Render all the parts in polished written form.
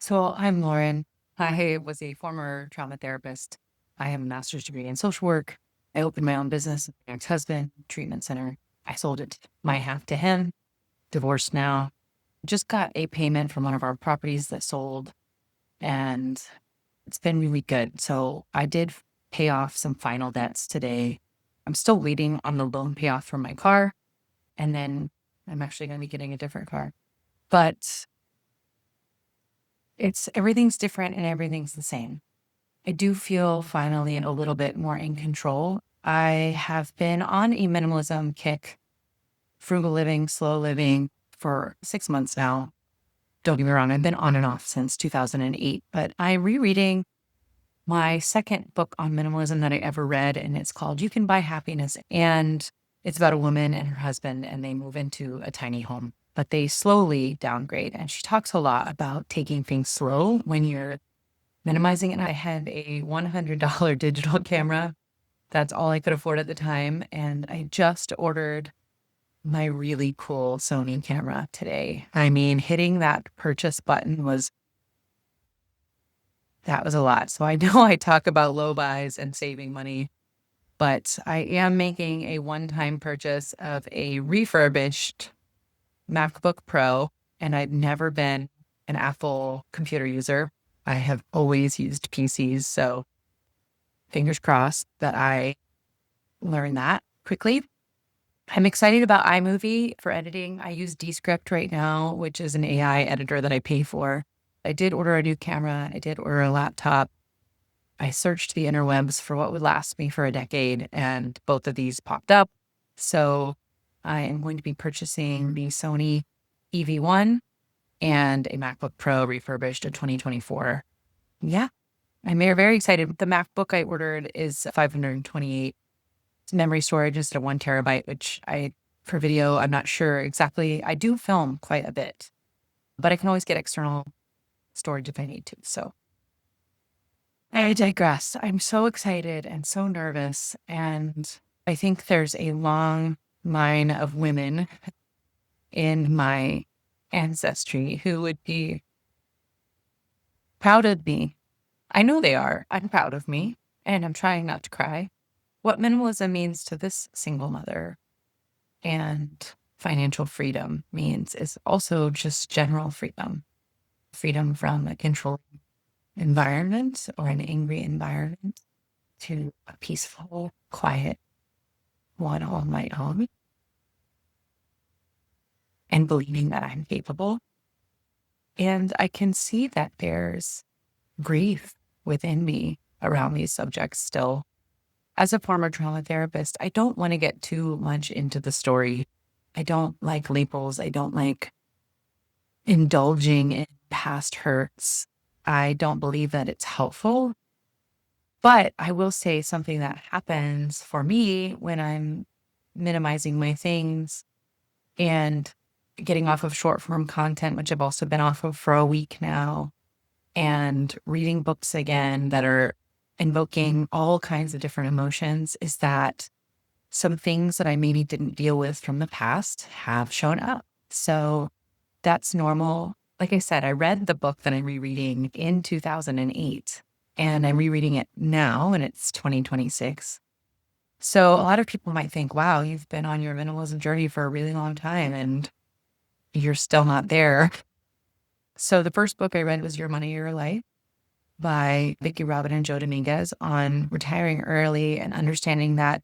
So I'm Lauren. I was a former trauma therapist. I have a master's degree in social work. I opened my own business with my ex-husband, treatment center. I sold it my half to him, divorced now. Just got a payment from one of our properties that sold, and it's been really good. So I did pay off some final debts today. I'm still waiting on the loan payoff for my car, and then I'm actually going to be getting a different car. But everything's different and everything's the same. I do feel finally a little bit more in control. I have been on a minimalism kick, frugal living, slow living for 6 months now. Don't get me wrong, I've been on and off since 2008, but I'm rereading my second book on minimalism that I ever read, and it's called You Can Buy Happiness. And it's about a woman and her husband, and they move into a tiny home, but they slowly downgrade. And she talks a lot about taking things slow when you're minimizing. And I had a $100 digital camera. That's all I could afford at the time. And I just ordered my really cool Sony camera today. I mean, hitting that purchase button that was a lot. So I know I talk about low buys and saving money, but I am making a one-time purchase of a refurbished MacBook Pro, and I've never been an Apple computer user. I have always used PCs, so fingers crossed that I learn that quickly. I'm excited about iMovie for editing. I use Descript right now, which is an AI editor that I pay for. I did order a new camera. I did order a laptop. I searched the interwebs for what would last me for a decade, and both of these popped up. So I am going to be purchasing the Sony EV1 and a MacBook Pro refurbished in 2024. Yeah, I'm very excited. The MacBook I ordered is 528 memory storage instead of 1 TB, which for video, I'm not sure exactly. I do film quite a bit, but I can always get external storage if I need to. So I digress. I'm so excited and so nervous. And I think there's a long line of women in my ancestry who would be proud of me. I know they are. I'm proud of me, and I'm trying not to cry. What minimalism means to this single mother and financial freedom means is also just general freedom. Freedom from a controlling environment or an angry environment to a peaceful, quiet one on my own, and believing that I'm capable. And I can see that there's grief within me around these subjects still. As a former trauma therapist, I don't want to get too much into the story. I don't like labels. I don't like indulging in past hurts. I don't believe that it's helpful. But I will say something that happens for me when I'm minimizing my things and getting off of short form content, which I've also been off of for a week now, and reading books again that are invoking all kinds of different emotions, is that some things that I maybe didn't deal with from the past have shown up. So that's normal. Like I said, I read the book that I'm rereading in 2008, and I'm rereading it now, and it's 2026. So a lot of people might think, wow, you've been on your minimalism journey for a really long time and you're still not there. So the first book I read was Your Money, Your Life by Vicki Robin and Joe Dominguez on retiring early and understanding that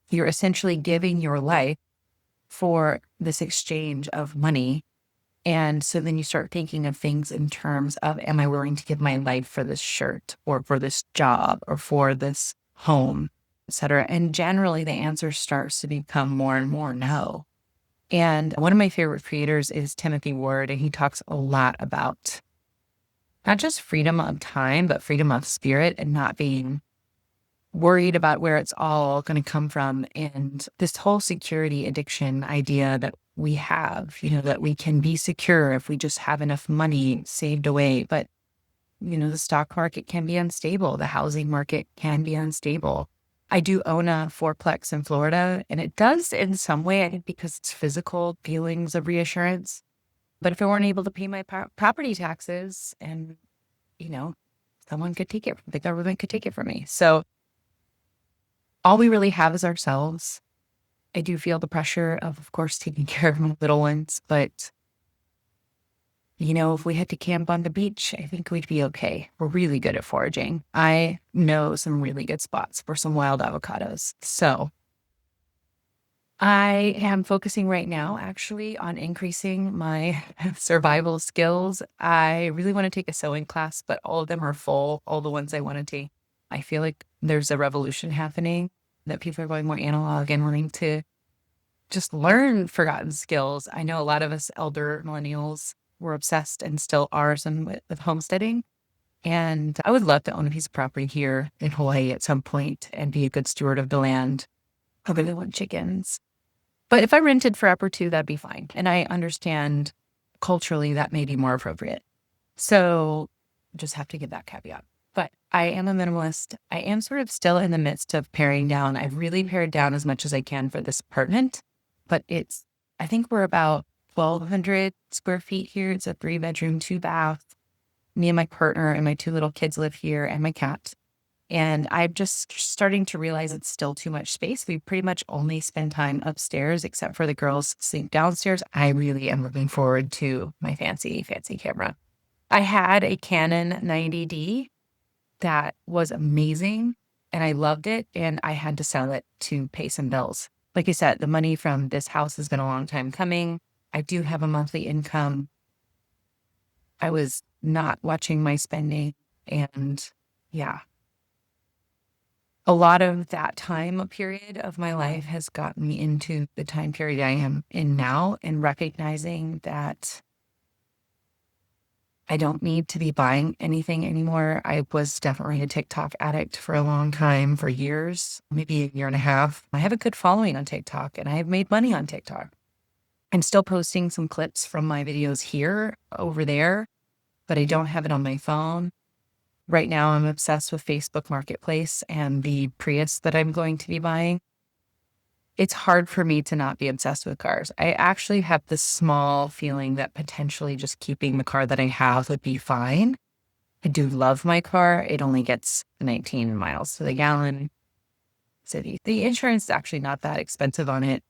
you're essentially giving your life for this exchange of money. And so then you start thinking of things in terms of, am I willing to give my life for this shirt or for this job or for this home, et cetera? And generally the answer starts to become more and more no. And one of my favorite creators is Timothy Ward, and he talks a lot about not just freedom of time, but freedom of spirit and not being worried about where it's all going to come from. And this whole security addiction idea that we have, that we can be secure if we just have enough money saved away. But, the stock market can be unstable. The housing market can be unstable. I do own a fourplex in Florida, and it does in some way, I think, because it's physical feelings of reassurance. But if I weren't able to pay my property taxes and, someone could take it, the government could take it from me. So all we really have is ourselves. I do feel the pressure of course, taking care of my little ones, but if we had to camp on the beach, I think we'd be okay. We're really good at foraging. I know some really good spots for some wild avocados. So I am focusing right now actually on increasing my survival skills. I really want to take a sewing class, but all of them are full, all the ones I want to take. I feel like there's a revolution happening, that people are going more analog and wanting to just learn forgotten skills. I know a lot of us elder millennials were obsessed and still are some with homesteading. And I would love to own a piece of property here in Hawaii at some point and be a good steward of the land. I really want chickens. But if I rented forever too, that'd be fine. And I understand culturally that may be more appropriate. So just have to give that caveat. But I am a minimalist. I am sort of still in the midst of paring down. I've really pared down as much as I can for this apartment, but I think we're about 1,200 square feet here. It's a 3-bedroom, 2-bath. Me and my partner and my 2 little kids live here, and my cat. And I'm just starting to realize it's still too much space. We pretty much only spend time upstairs, except for the girls sleep downstairs. I really am looking forward to my fancy, fancy camera. I had a Canon 90D that was amazing and I loved it, and I had to sell it to pay some bills. Like I said, the money from this house has been a long time coming. I do have a monthly income. I was not watching my spending, and yeah. A lot of that time period of my life has gotten me into the time period I am in now, and recognizing that I don't need to be buying anything anymore. I was definitely a TikTok addict for a long time, for years, maybe a year and a half. I have a good following on TikTok, and I have made money on TikTok. I'm still posting some clips from my videos here, over there, but I don't have it on my phone. Right now, I'm obsessed with Facebook Marketplace and the Prius that I'm going to be buying. It's hard for me to not be obsessed with cars. I actually have this small feeling that potentially just keeping the car that I have would be fine. I do love my car. It only gets 19 miles to the gallon city. The insurance is actually not that expensive on it.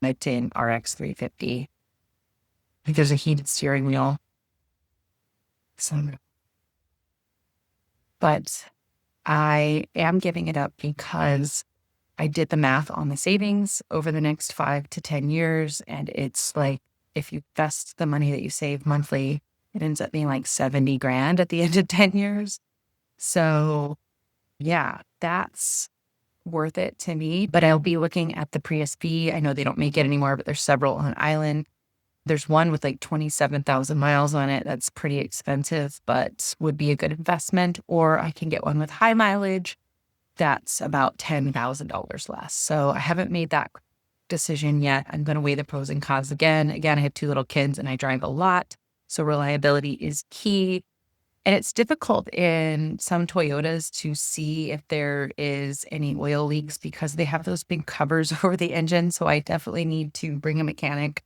It's an RX 350. I think there's a heated steering wheel. But I am giving it up because I did the math on the savings over the next 5 to 10 years. And it's like, if you invest the money that you save monthly, it ends up being like 70 grand at the end of 10 years. So yeah, that's worth it to me. But I'll be looking at the Prius V. I know they don't make it anymore, but there's several on island. There's one with like 27,000 miles on it. That's pretty expensive, but would be a good investment. Or I can get one with high mileage. That's about $10,000 less. So I haven't made that decision yet. I'm going to weigh the pros and cons again. Again, I have 2 little kids and I drive a lot. So reliability is key. And it's difficult in some Toyotas to see if there is any oil leaks because they have those big covers over the engine. So I definitely need to bring a mechanic.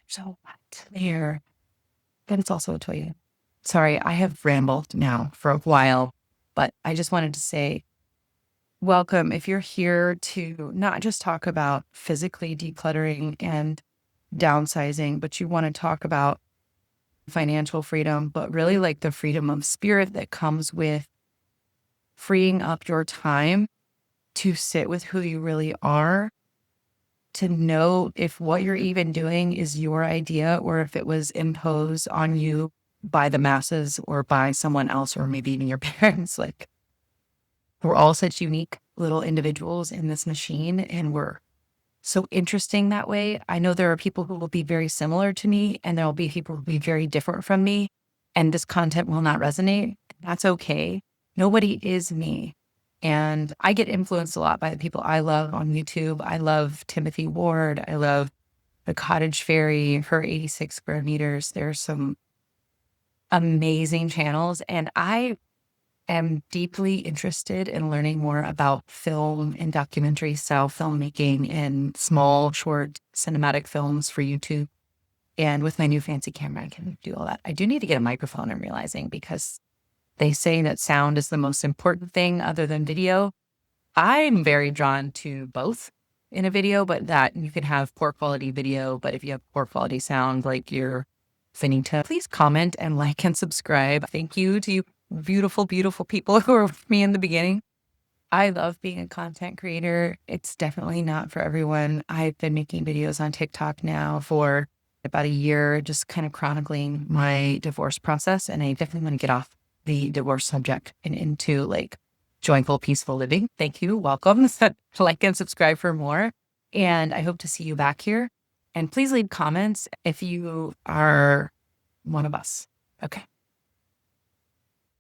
So what? There. But it's also a Toyota. Sorry, I have rambled now for a while, but I just wanted to say welcome. If you're here to not just talk about physically decluttering and downsizing, but you want to talk about financial freedom, but really like the freedom of spirit that comes with freeing up your time to sit with who you really are, to know if what you're even doing is your idea or if it was imposed on you by the masses or by someone else, or maybe even your parents. Like, we're all such unique little individuals in this machine, and we're so interesting that way. I know there are people who will be very similar to me, and there will be people who will be very different from me, and this content will not resonate. That's okay. Nobody is me. And I get influenced a lot by the people I love on YouTube. I love Timothy Ward. I love the Cottage Fairy, her 86 square meters. There's some amazing channels. And I am deeply interested in learning more about film and documentary style filmmaking and small, short cinematic films for YouTube. And with my new fancy camera, I can do all that. I do need to get a microphone, I'm realizing, because they say that sound is the most important thing other than video. I'm very drawn to both in a video, but that you can have poor quality video, but if you have poor quality sound, like you're finito, please comment and like and subscribe. Thank you to you beautiful, beautiful people who were with me in the beginning. I love being a content creator. It's definitely not for everyone. I've been making videos on TikTok now for about a year, just kind of chronicling my divorce process. And I definitely want to get off the divorce subject and into like joyful, peaceful living. Thank you. Welcome. Like and subscribe for more. And I hope to see you back here. And please leave comments if you are one of us. Okay.